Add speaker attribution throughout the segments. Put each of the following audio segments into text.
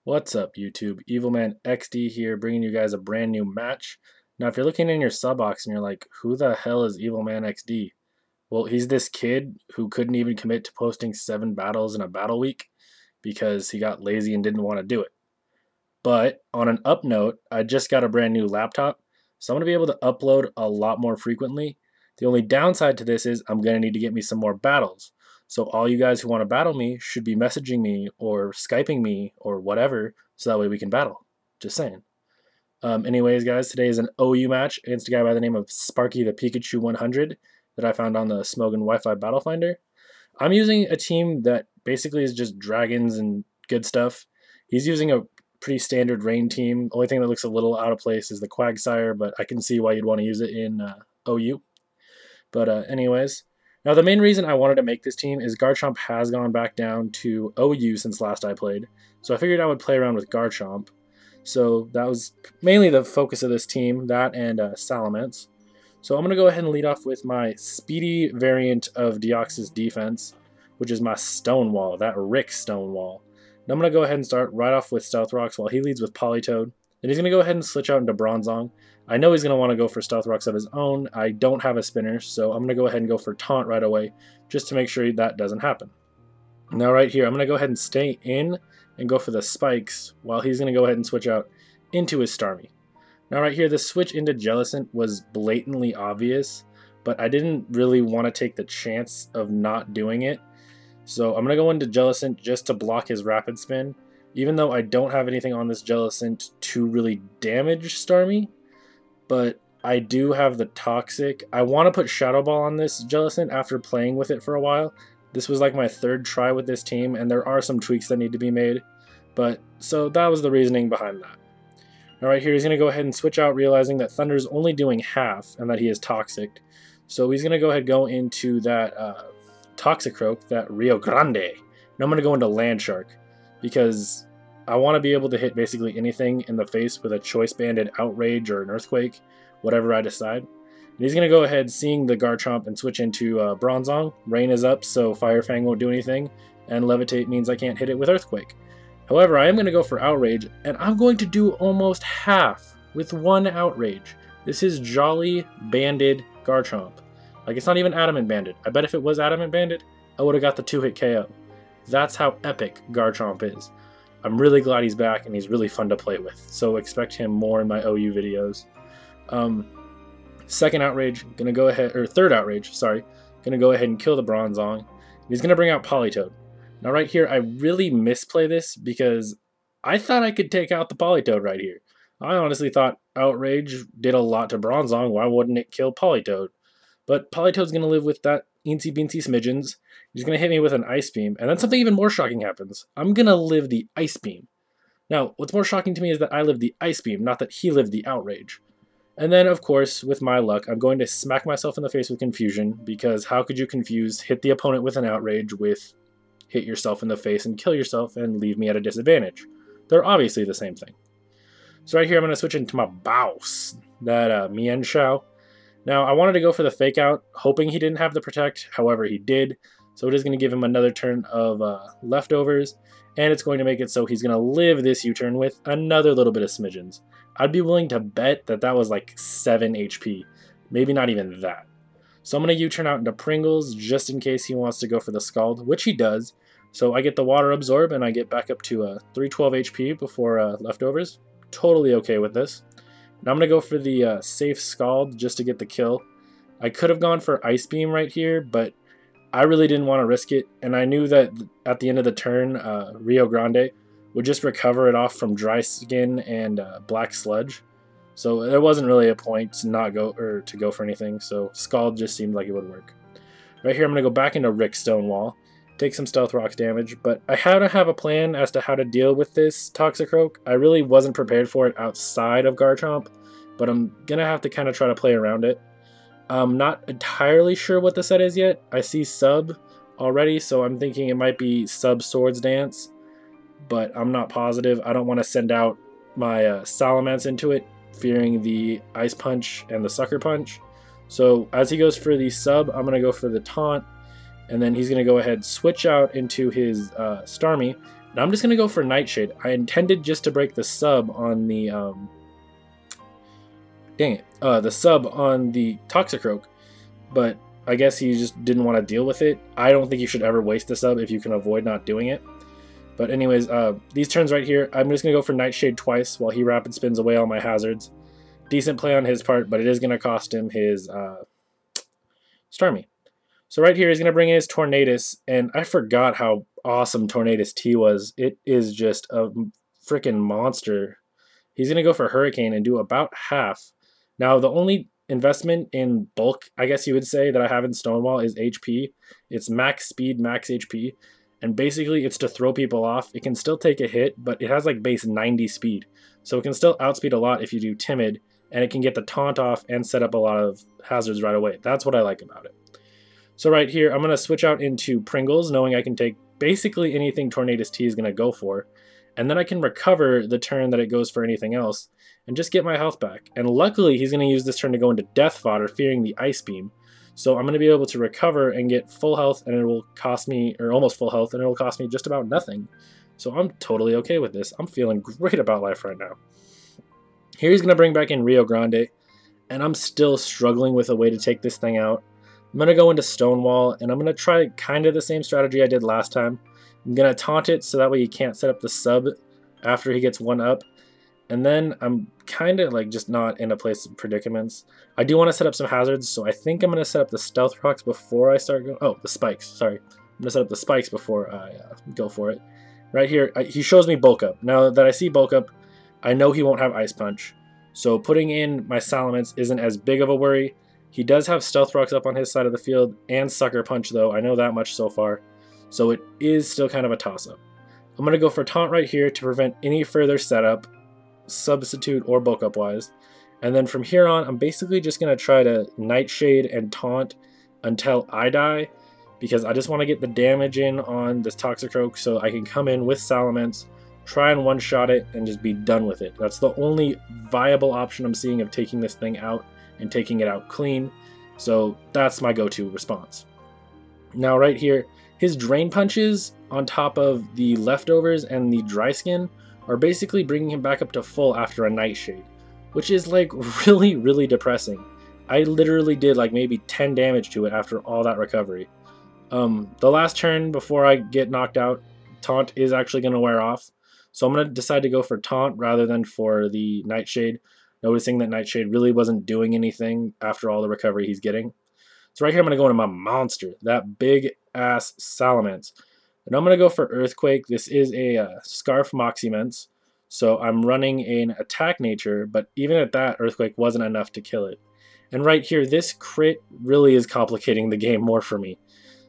Speaker 1: What's up, YouTube? Evilman XD here, bringing you guys a brand new match. Now, if you're looking in your sub box and you're like, who the hell is Evilman XD? Well, he's this kid who couldn't even commit to posting 7 battles in a battle week because he got lazy and didn't want to do it. But on an up note, I just got a brand new laptop, so I'm going to be able to upload a lot more frequently. The only downside to this is I'm going to need to get me some more battles. So all you guys who want to battle me should be messaging me or Skyping me or whatever, so that way we can battle. Just saying. Anyways, guys, today is an OU match against a guy by the name of SparkyThePikachu100 that I found on the Smogan Wi-Fi Battle Finder. I'm using a team that basically is just dragons and good stuff. He's using a pretty standard rain team. Only thing that looks a little out of place is the Quagsire, but I can see why you'd want to use it in OU. But anyways, now the main reason I wanted to make this team is Garchomp has gone back down to OU since last I played, so I figured I would play around with Garchomp. So that was mainly the focus of this team, that and Salamence. So I'm going to go ahead and lead off with my speedy variant of Deoxys defense, which is my Stonewall, that Rick Stonewall. And I'm going to go ahead and start right off with Stealth Rocks while he leads with Politoed. Then he's going to go ahead and switch out into Bronzong. I know he's going to want to go for Stealth Rocks of his own. I don't have a spinner, so I'm going to go ahead and go for Taunt right away, just to make sure that doesn't happen. Now right here, I'm going to go ahead and stay in and go for the Spikes, while he's going to go ahead and switch out into his Starmie. Now right here, the switch into Jellicent was blatantly obvious, but I didn't really want to take the chance of not doing it. So I'm going to go into Jellicent just to block his Rapid Spin, even though I don't have anything on this Jellicent to really damage Starmie. But I do have the Toxic. I want to put Shadow Ball on this Jellicent after playing with it for a while. This was like my third try with this team, and there are some tweaks that need to be made. But so that was the reasoning behind that. Now right here, he's going to go ahead and switch out, realizing that Thunder's only doing half and that he is Toxic. So he's going to go ahead and go into that Toxicroak, that Rio Grande. And I'm going to go into Land Shark because I want to be able to hit basically anything in the face with a Choice Banded Outrage or an Earthquake, whatever I decide. And he's going to go ahead, seeing the Garchomp, and switch into Bronzong. Rain is up, so Fire Fang won't do anything, and Levitate means I can't hit it with Earthquake. However, I am going to go for Outrage, and I'm going to do almost half with one Outrage. This is Jolly Banded Garchomp. Like, it's not even Adamant Banded. I bet if it was Adamant Banded, I would have got the 2-hit KO. That's how epic Garchomp is. I'm really glad he's back, and he's really fun to play with, so expect him more in my OU videos. Second Outrage, gonna go ahead, or third Outrage, sorry, gonna go ahead and kill the Bronzong. He's gonna bring out Politoed. Now right here, I really misplay this because I thought I could take out the Politoed right here. I honestly thought Outrage did a lot to Bronzong, why wouldn't it kill Politoed? But Politoed's gonna live with that eensy beensy smidgens. He's gonna hit me with an Ice Beam, and then something even more shocking happens. I'm gonna live the Ice Beam. Now, what's more shocking to me is that I lived the Ice Beam, not that he lived the Outrage. And then, of course, with my luck, I'm going to smack myself in the face with Confusion, because how could you confuse hit the opponent with an Outrage with hit yourself in the face and kill yourself and leave me at a disadvantage? They're obviously the same thing. So right here, I'm going to switch into my Baus, that Mian Shao. Now, I wanted to go for the Fake Out, hoping he didn't have the Protect, however he did. So it is going to give him another turn of leftovers, and it's going to make it so he's going to live this U-turn with another little bit of smidgens. I'd be willing to bet that that was like 7 HP, maybe not even that. So I'm going to U-turn out into Pringles just in case he wants to go for the Scald, which he does. So I get the Water Absorb and I get back up to 312 HP before leftovers. Totally okay with this. Now I'm going to go for the safe Scald just to get the kill. I could have gone for Ice Beam right here, but I really didn't want to risk it, and I knew that at the end of the turn, Rio Grande would just recover it off from Dry Skin and Black Sludge. So there wasn't really a point to not go or to go for anything, so Scald just seemed like it would work. Right here I'm going to go back into Rick Stonewall, take some Stealth Rocks damage, but I had to have a plan as to how to deal with this Toxicroak. I really wasn't prepared for it outside of Garchomp, but I'm going to have to kind of try to play around it. I'm not entirely sure what the set is yet. I see Sub already, so I'm thinking it might be Sub Swords Dance, but I'm not positive. I don't want to send out my Salamence into it, fearing the Ice Punch and the Sucker Punch. So as he goes for the Sub, I'm going to go for the Taunt, and then he's going to go ahead and switch out into his Starmie, Now I'm just going to go for Nightshade. I intended just to break the sub on the, the sub on the Toxicroak, but I guess he just didn't want to deal with it. I don't think you should ever waste the sub if you can avoid not doing it. But anyways, these turns right here, I'm just going to go for Nightshade twice while he rapid spins away all my hazards. Decent play on his part, but it is going to cost him his Starmie. So right here, he's going to bring in his Tornadus, and I forgot how awesome Tornadus T was. It is just a freaking monster. He's going to go for Hurricane and do about half. Now, the only investment in bulk, I guess you would say, that I have in Stonewall is HP. It's max speed, max HP. And basically, it's to throw people off. It can still take a hit, but it has like base 90 speed. So it can still outspeed a lot if you do Timid, and it can get the taunt off and set up a lot of hazards right away. That's what I like about it. So right here, I'm going to switch out into Pringles, knowing I can take basically anything Tornadus T is going to go for. And then I can recover the turn that it goes for anything else, and just get my health back. And luckily, he's going to use this turn to go into Death Fodder, fearing the Ice Beam. So I'm going to be able to recover and get full health, and it will cost me, or almost full health, and it will cost me just about nothing. So I'm totally okay with this. I'm feeling great about life right now. Here he's going to bring back in Rio Grande, and I'm still struggling with a way to take this thing out. I'm going to go into Stonewall, and I'm going to try kind of the same strategy I did last time. I'm going to taunt it so that way he can't set up the sub after he gets one up. And then I'm kind of like just not in a place of predicaments. I do want to set up some hazards, so I think I'm going to set up the Stealth Rocks before I start going. Oh, the Spikes, sorry. I'm going to set up the Spikes before I go for it. Right here, he shows me Bulk Up. Now that I see Bulk Up, I know he won't have Ice Punch. So putting in my Salamence isn't as big of a worry. He does have Stealth Rocks up on his side of the field and Sucker Punch though. I know that much so far. So it is still kind of a toss-up. I'm going to go for Taunt right here to prevent any further setup, substitute or bulk up wise. And then from here on, I'm basically just going to try to Nightshade and Taunt until I die, because I just want to get the damage in on this Toxicroak so I can come in with Salamence, try and one-shot it, and just be done with it. That's the only viable option I'm seeing of taking this thing out and taking it out clean. So that's my go-to response. Now right here, his Drain Punches on top of the Leftovers and the Dry Skin are basically bringing him back up to full after a Nightshade, which is like really, really depressing. I literally did like maybe 10 damage to it after all that recovery. The last turn before I get knocked out, Taunt is actually going to wear off. So I'm going to decide to go for Taunt rather than for the Nightshade, noticing that Nightshade really wasn't doing anything after all the recovery he's getting. So right here I'm going to go into my monster, that big-ass Salamence. And I'm going to go for Earthquake. This is a Scarf Moximents, so I'm running an Attack Nature, but even at that, Earthquake wasn't enough to kill it. And right here, this crit really is complicating the game more for me.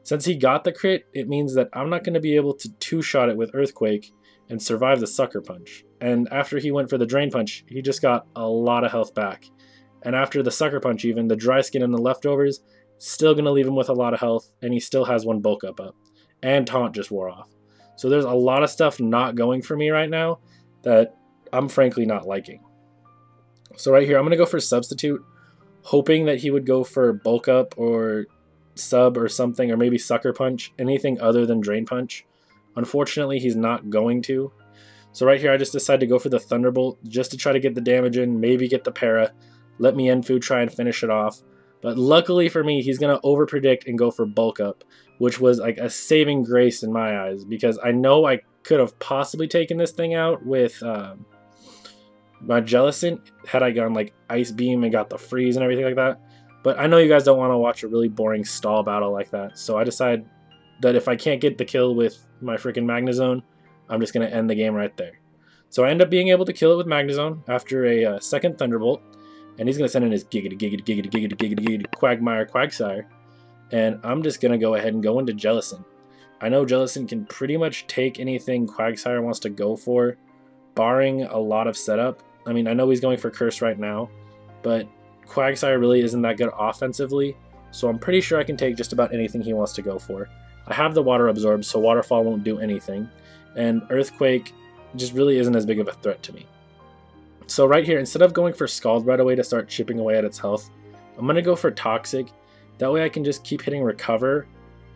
Speaker 1: Since he got the crit, it means that I'm not going to be able to two-shot it with Earthquake and survive the Sucker Punch. And after he went for the Drain Punch, he just got a lot of health back. And after the Sucker Punch even, the Dry Skin and the Leftovers, still going to leave him with a lot of health, and he still has one Bulk Up. And Taunt just wore off. So there's a lot of stuff not going for me right now that I'm frankly not liking. So right here, I'm going to go for Substitute, hoping that he would go for Bulk Up or Sub or something, or maybe Sucker Punch, anything other than Drain Punch. Unfortunately, he's not going to. So right here, I just decided to go for the Thunderbolt just to try to get the damage in, maybe get the Para, let Mienfoo try and finish it off. But luckily for me, he's going to overpredict and go for Bulk Up, which was like a saving grace in my eyes, because I know I could have possibly taken this thing out with my Jellicent had I gone like Ice Beam and got the freeze and everything like that. But I know you guys don't want to watch a really boring stall battle like that, so I decided that if I can't get the kill with my freaking Magnezone, I'm just going to end the game right there. So I end up being able to kill it with Magnezone after a second Thunderbolt, and he's going to send in his giggity Quagmire Quagsire, and I'm just going to go ahead and go into Jellicent. I know Jellicent can pretty much take anything Quagsire wants to go for, barring a lot of setup. I mean, I know he's going for Curse right now, but Quagsire really isn't that good offensively, so I'm pretty sure I can take just about anything he wants to go for. I have the Water Absorb, so Waterfall won't do anything, and Earthquake just really isn't as big of a threat to me. So right here, instead of going for Scald right away to start chipping away at its health, I'm going to go for Toxic. That way I can just keep hitting Recover,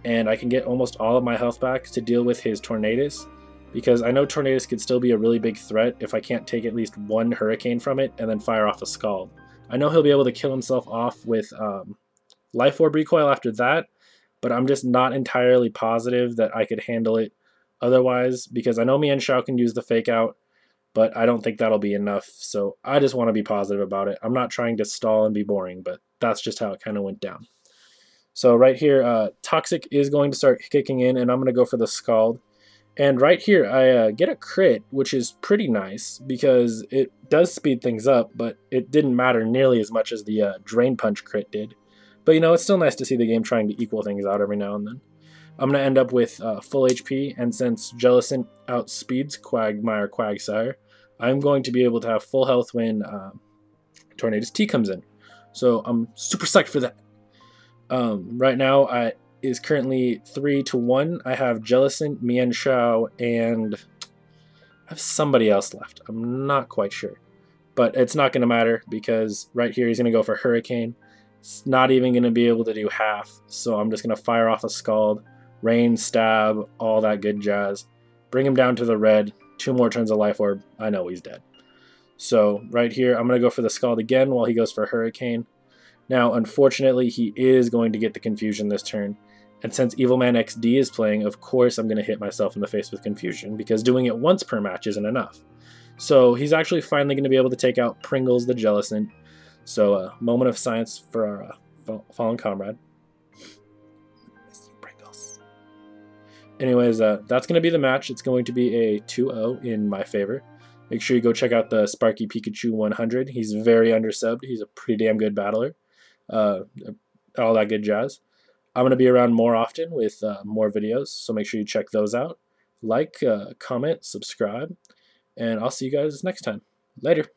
Speaker 1: and I can get almost all of my health back to deal with his Tornadus. because I know Tornadus could still be a really big threat if I can't take at least one Hurricane from it and then fire off a Scald. I know he'll be able to kill himself off with Life Orb Recoil after that, but I'm just not entirely positive that I could handle it otherwise, because I know Mian Shao can use the Fake Out, but I don't think that'll be enough, so I just want to be positive about it. I'm not trying to stall and be boring, but that's just how it kind of went down. So right here, Toxic is going to start kicking in, and I'm going to go for the Scald. And right here, I get a crit, which is pretty nice, because it does speed things up, but it didn't matter nearly as much as the Drain Punch crit did. But, you know, it's still nice to see the game trying to equal things out every now and then. I'm going to end up with full HP, and since Jellicent outspeeds Quagmire Quagsire, I'm going to be able to have full health when Tornadus T comes in. So I'm super psyched for that. Right now, is currently 3-1. I have Jellicent, Mian Shao, and I have somebody else left. I'm not quite sure. But it's not going to matter, because right here he's going to go for Hurricane. It's not even going to be able to do half, so I'm just going to fire off a Scald, Rain, Stab, all that good jazz. Bring him down to the red. 2 more turns of Life Orb. I know he's dead. So right here, I'm going to go for the Scald again while he goes for Hurricane. Now, unfortunately, he is going to get the Confusion this turn. And since Evilman XD is playing, of course I'm going to hit myself in the face with Confusion, because doing it once per match isn't enough. So he's actually finally going to be able to take out Pringles the Jellicent. So moment of silence for our fallen comrade. Miss you, Pringles. Anyways, that's going to be the match. It's going to be a 2-0 in my favor. Make sure you go check out the SparkyThePikachu100. He's very undersubbed. He's a pretty damn good battler. All that good jazz. I'm going to be around more often with more videos, so make sure you check those out. Like, comment, subscribe, and I'll see you guys next time. Later.